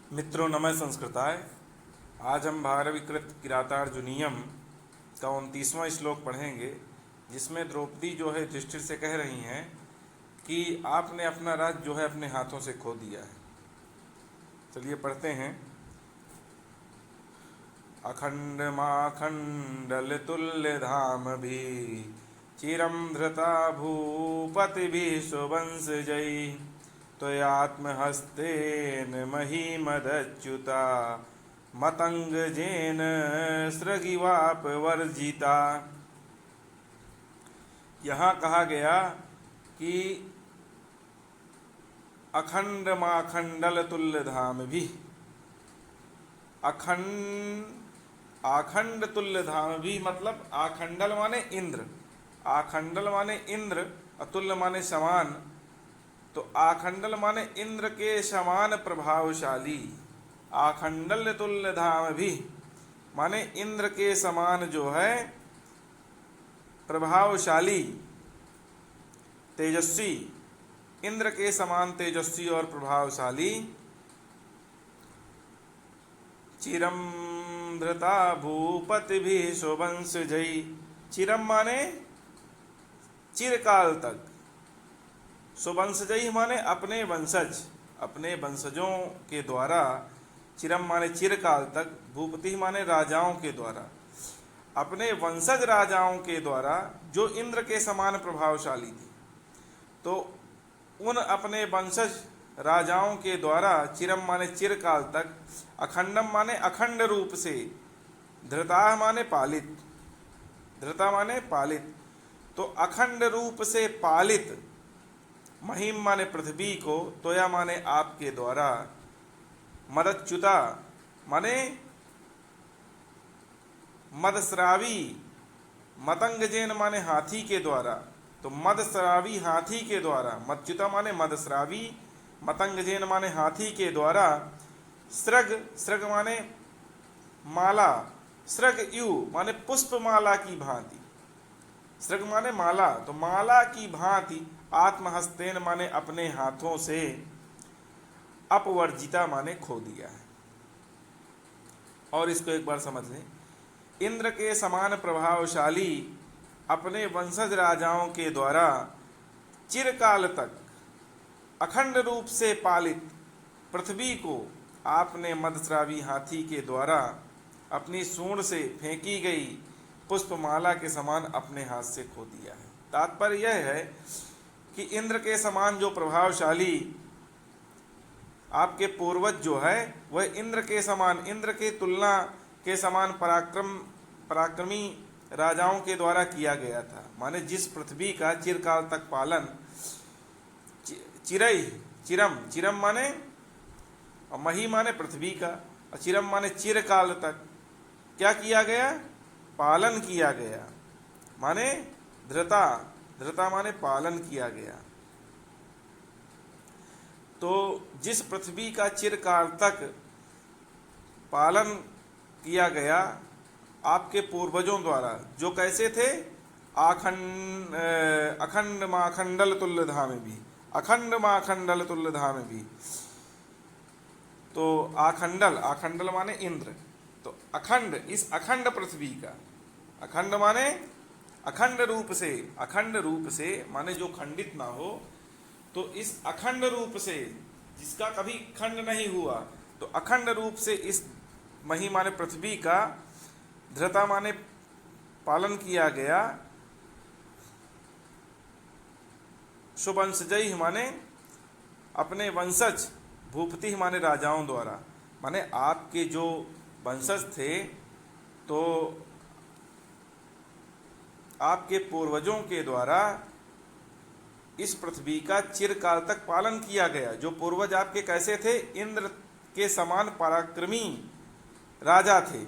मित्रों नमः संस्कृताय। आज हम भारविकृत किरातार्जुनीयम का 29वां श्लोक पढ़ेंगे, जिसमें द्रौपदी जो है युधिष्ठिर से कह रही हैं कि आपने अपना राज्य जो है अपने हाथों से खो दिया है। चलिए पढ़ते हैं। अखंड माखंडल तुल्य धाम भी चिरम धृता भूपति भी सुवंश जयी त्वयात्महस्तेन महीमदच्युता मतंग जेन सृगिवाप वर्जिता। यहाँ कहा गया कि अखंड माखंडल तुल्य धाम भी, आखंड तुल्य धाम भी मतलब आखंडल माने इंद्र, आखंडल माने इंद्र, अतुल्य माने समान, तो आखंडल माने इंद्र के समान प्रभावशाली, आखंडल तुल्य धाम भी माने इंद्र के समान जो है प्रभावशाली, तेजस्वी, इंद्र के समान तेजस्वी और प्रभावशाली चिरम धृता भूपति भी सुवंश जयी। चिरम माने चिरकाल तक, सुवंशजयी माने अपने वंशज, अपने वंशजों के द्वारा, चिरम माने चिरकाल तक, भूपति माने राजाओं के द्वारा, अपने वंशज राजाओं के द्वारा जो इंद्र के समान प्रभावशाली थे, तो उन अपने वंशज राजाओं के द्वारा चिरम माने चिरकाल तक, अखंडम माने अखंड रूप से, धृता माने पालित, धृता माने पालित, तो अखंड रूप से पालित, महिम माने पृथ्वी को, तोया माने आपके द्वारा, मदच्युता माने मदस्रावी, मतंगजेन माने हाथी के द्वारा, तो मदस्रावी हाथी के द्वारा, मच्युता माने मदस्रावी, मतंगजेन माने हाथी के द्वारा, सृग, सृग माने माला, सृग यु माने पुष्पमाला की भांति, सृग माने माला, तो माला की भांति, आत्महस्तेन माने अपने हाथों से, अपवर्जिता माने खो दिया है। और इसको एक बार समझ लें। इंद्र के समान प्रभावशाली अपने वंशज राजाओं के द्वारा चिरकाल तक अखंड रूप से पालित पृथ्वी को आपने मदस्रावी हाथी के द्वारा अपनी सूंड से फेंकी गई पुष्पमाला के समान अपने हाथ से खो दिया है। तात्पर्य यह है कि इंद्र के समान जो प्रभावशाली आपके पूर्वज जो है वह इंद्र के समान, इंद्र के तुलना के समान पराक्रमी राजाओं के द्वारा किया गया था। माने जिस पृथ्वी का चिरकाल तक पालन, चिरई, चिरम, चिरम माने मही माने पृथ्वी का, और चिरम माने चिरकाल तक क्या किया गया, पालन किया गया, माने धृता, धृता माने पालन किया गया। तो जिस पृथ्वी का चिरकाल तक पालन किया गया आपके पूर्वजों द्वारा, जो कैसे थे, अखंड माखंडल तुल्य धाम भी, अखंड माखंडल तुल्य धाम भी, तो आखंडल, आखंडल माने इंद्र, तो अखंड, इस अखंड पृथ्वी का, अखंड माने अखंड रूप से, अखंड रूप से माने जो खंडित ना हो, तो इस अखंड रूप से जिसका कभी खंड नहीं हुआ, तो अखंड रूप से इस मही माने पृथ्वी का, धृता माने पालन किया गया, सुवंशजयी माने अपने वंशज, भूपति माने राजाओं द्वारा, माने आपके जो वंशज थे, तो आपके पूर्वजों के द्वारा इस पृथ्वी का चिरकाल तक पालन किया गया। जो पूर्वज आपके कैसे थे, इंद्र के समान पराक्रमी राजा थे,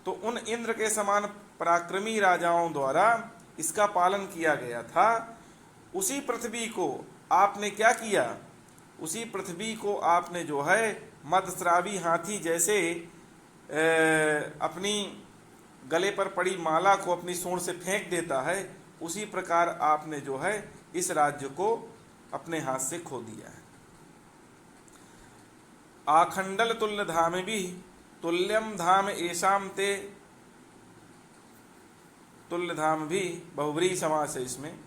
तो उन इंद्र के समान पराक्रमी राजाओं द्वारा इसका पालन किया गया था। उसी पृथ्वी को आपने क्या किया, उसी पृथ्वी को आपने जो है मदस्रावी हाथी जैसे अपनी गले पर पड़ी माला को अपनी सूंड से फेंक देता है, उसी प्रकार आपने जो है इस राज्य को अपने हाथ से खो दिया है। आखंडल तुल्य धाम भी तुल्यम धाम ऐसाम ते, तुल्य धाम भी बहुव्रीहि समास है इसमें।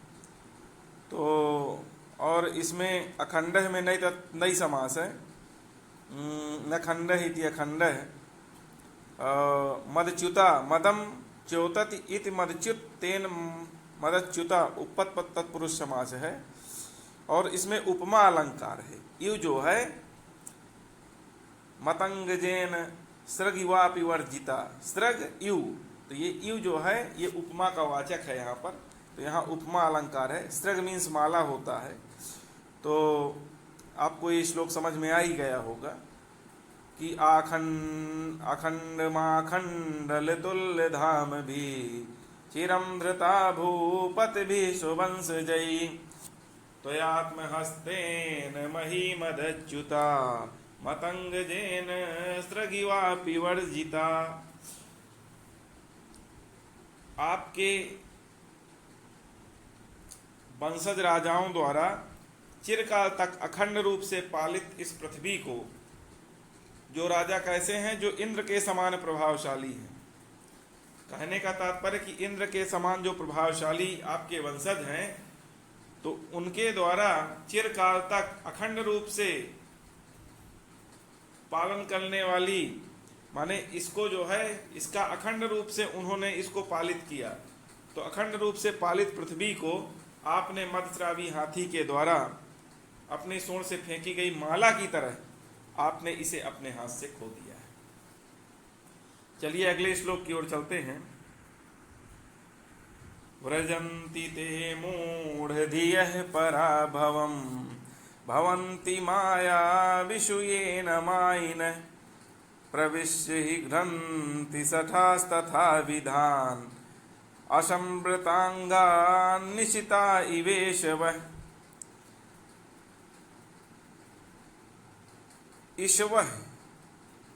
तो और इसमें अखंड में नई समास है, न खंड इति अखंड है। मदच्युता मदम च्योतति इति मदच्युत तेन मदच्युता उपपद तत्पुरुष समास है। और इसमें उपमा अलंकार है। यू जो है मतंगजेन सृग युवापि वर्जिता, सृग यू, तो ये यू जो है ये उपमा का वाचक है यहाँ पर। तो यहाँ उपमा अलंकार है। सृग मीन्स माला होता है। तो आपको ये श्लोक समझ में आ ही गया होगा कि अखंड माखंडल तुल्य धाम भी चिरम धृता भूपति भी सुवंश जयी त्वयात्म हस्तेन महीमदच्युता मतंगजेन सृगिवापि वर्जिता। आपके वंशज राजाओं द्वारा चिरकाल तक अखंड रूप से पालित इस पृथ्वी को, जो राजा कैसे हैं, जो इंद्र के समान प्रभावशाली हैं। कहने का तात्पर्य कि इंद्र के समान जो प्रभावशाली आपके वंशज हैं, तो उनके द्वारा चिरकाल तक अखंड रूप से पालन करने वाली, माने इसको जो है इसका अखंड रूप से उन्होंने इसको पालित किया। तो अखंड रूप से पालित पृथ्वी को आपने मदस्रावी हाथी के द्वारा अपने सूंड से फेंकी गई माला की तरह आपने इसे अपने हाथ से खो दिया है। चलिए अगले श्लोक की ओर चलते हैं। व्रजन्ति ते मूढ़धियः पराभवम् भवन्ति माया विषुयेन मायिनः प्रविश्य हि घ्रन्ति सठास्तथा विधान् असंवृतांगान् निशिता इवेशवः। ईशवः,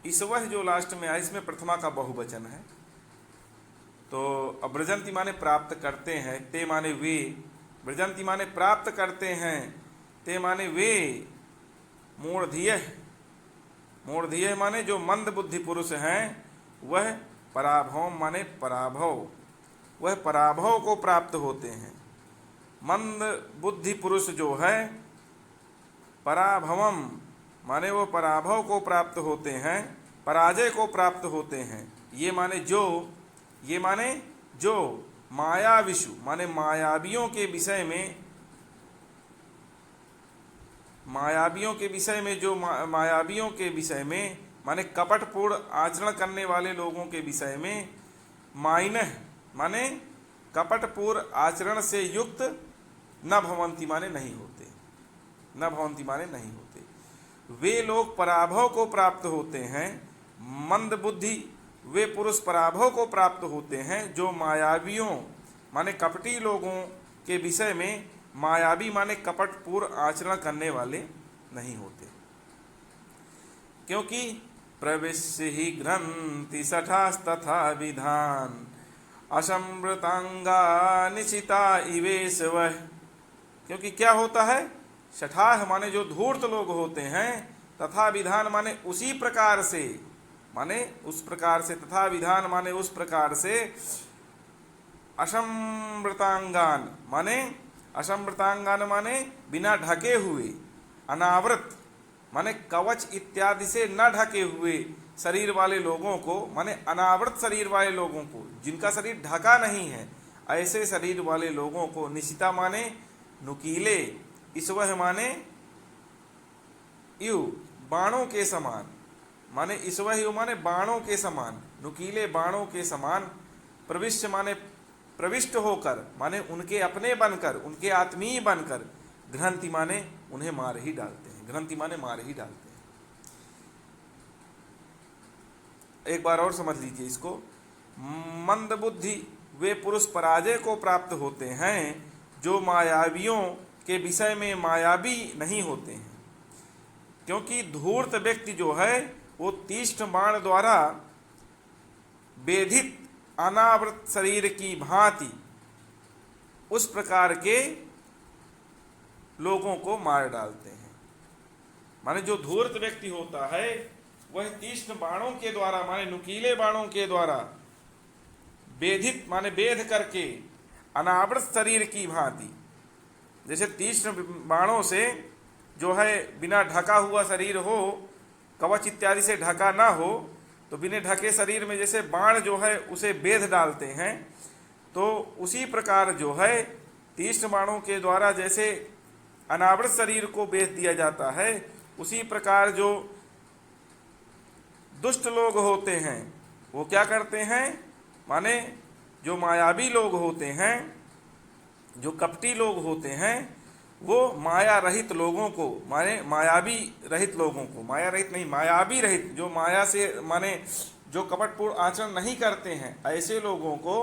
ईशवः जो लास्ट में आया इसमें प्रथमा का बहुवचन है। तो व्रजंती माने प्राप्त करते हैं, ते माने वे, व्रजंती माने प्राप्त करते हैं, ते माने वे, मूढ़धियः, मूढ़धियः माने जो मंद बुद्धि पुरुष हैं, वह पराभव माने पराभव, वह पराभव को प्राप्त होते हैं। मंद बुद्धि पुरुष जो है, पराभवम माने वो पराभव को प्राप्त होते हैं, पराजय को प्राप्त होते हैं। ये माने जो, ये माने जो माया विषु माने मायावियों के विषय में, मायावियों के विषय में, जो मायावियों के विषय में माने कपटपूर्ण आचरण करने वाले लोगों के विषय में, माइनः माने कपटपूर्ण आचरण से युक्त, न भवंती माने नहीं होते, न भवंती माने नहीं होते। वे लोग पराभव को प्राप्त होते हैं। मंद बुद्धि वे पुरुष पराभव को प्राप्त होते हैं जो मायावियों माने कपटी लोगों के विषय में, मायावी माने कपटपूर्ण आचरण करने वाले नहीं होते। क्योंकि प्रविश्य हि घ्रन्ति सठास्तथा विधान असंवृतांगा निशिता इवेशवः। क्योंकि क्या होता है, शठाह माने जो धूर्त लोग होते हैं, तथा विधान माने उसी प्रकार से, माने उस प्रकार से, तथा विधान माने उस प्रकार से, असंवृतांगान माने, असंवृतांगान माने बिना ढके हुए, अनावृत माने कवच इत्यादि से न ढके हुए शरीर वाले लोगों को, माने अनावृत शरीर वाले लोगों को, जिनका शरीर ढका नहीं है, ऐसे शरीर वाले लोगों को, निशिता माने नुकीले, ईश्वर माने यु बाणों के समान, माने ईश्वर यु माने बाणों के समान, नुकीले बाणों के समान, प्रविष्ट माने प्रविष्ट होकर, माने उनके अपने बनकर, उनके आत्मीय बनकर, घ्रंति माने उन्हें मार ही डालते हैं, घ्रंति माने मार ही डालते हैं। एक बार और समझ लीजिए इसको। मंद बुद्धि वे पुरुष पराजय को प्राप्त होते हैं जो मायावियों के विषय में मायावी नहीं होते हैं। क्योंकि धूर्त व्यक्ति जो है वो तीक्ष्ण बाण द्वारा वेधित अनावृत शरीर की भांति उस प्रकार के लोगों को मार डालते हैं। माने जो धूर्त व्यक्ति होता है वह तीक्ष्ण बाणों के द्वारा, माने नुकीले बाणों के द्वारा वेधित माने वेध करके अनावृत शरीर की भांति, जैसे तीक्ष्ण बाणों से जो है बिना ढका हुआ शरीर हो, कवच इत्यादि से ढका ना हो, तो बिना ढके शरीर में जैसे बाण जो है उसे वेध डालते हैं, तो उसी प्रकार जो है तीक्ष्ण बाणों के द्वारा जैसे अनावृत शरीर को वेध दिया जाता है, उसी प्रकार जो दुष्ट लोग होते हैं वो क्या करते हैं, माने जो मायावी लोग होते हैं, जो कपटी लोग होते हैं, वो माया रहित लोगों को, माने मायावी रहित लोगों को, माया रहित नहीं मायावी रहित, जो माया से माने जो कपटपूर्ण आचरण नहीं करते हैं, ऐसे लोगों को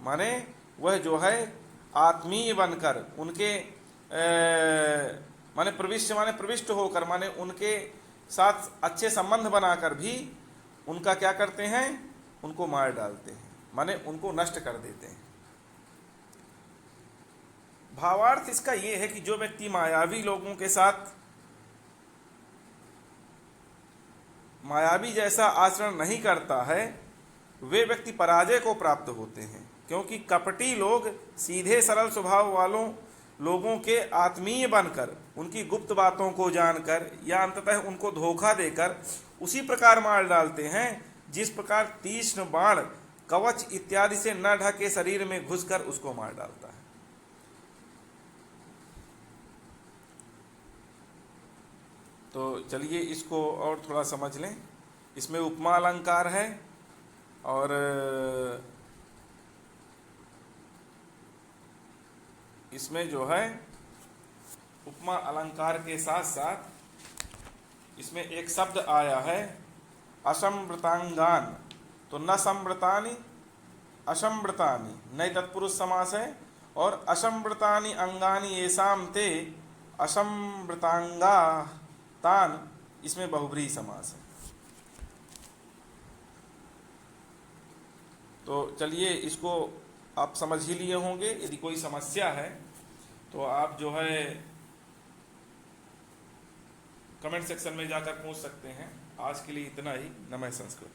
माने वह जो है आत्मीय बनकर उनके माने प्रविष्ट होकर, माने उनके साथ अच्छे संबंध बनाकर भी उनका क्या करते हैं, उनको मार डालते हैं, माने उनको नष्ट कर देते हैं। भावार्थ इसका यह है कि जो व्यक्ति मायावी लोगों के साथ मायावी जैसा आचरण नहीं करता है, वे व्यक्ति पराजय को प्राप्त होते हैं, क्योंकि कपटी लोग सीधे सरल स्वभाव वालों लोगों के आत्मीय बनकर, उनकी गुप्त बातों को जानकर या अंततः उनको धोखा देकर उसी प्रकार मार डालते हैं जिस प्रकार तीक्ष्ण बाण कवच इत्यादि से न ढके शरीर में घुसकर उसको मार डालता है। तो चलिए इसको और थोड़ा समझ लें। इसमें उपमा अलंकार है और इसमें जो है उपमा अलंकार के साथ साथ इसमें एक शब्द आया है असंवृतांगान, तो न संवृतानि असंवृतानि, नए तत्पुरुष समास है, और असंवृतानि अंगानि येषां ते असंवृतांगा तान, इसमें बहुव्रीहि समास है। तो चलिए इसको आप समझ ही लिए होंगे। यदि कोई समस्या है तो आप जो है कमेंट सेक्शन में जाकर पूछ सकते हैं। आज के लिए इतना ही। नमः संस्कृत।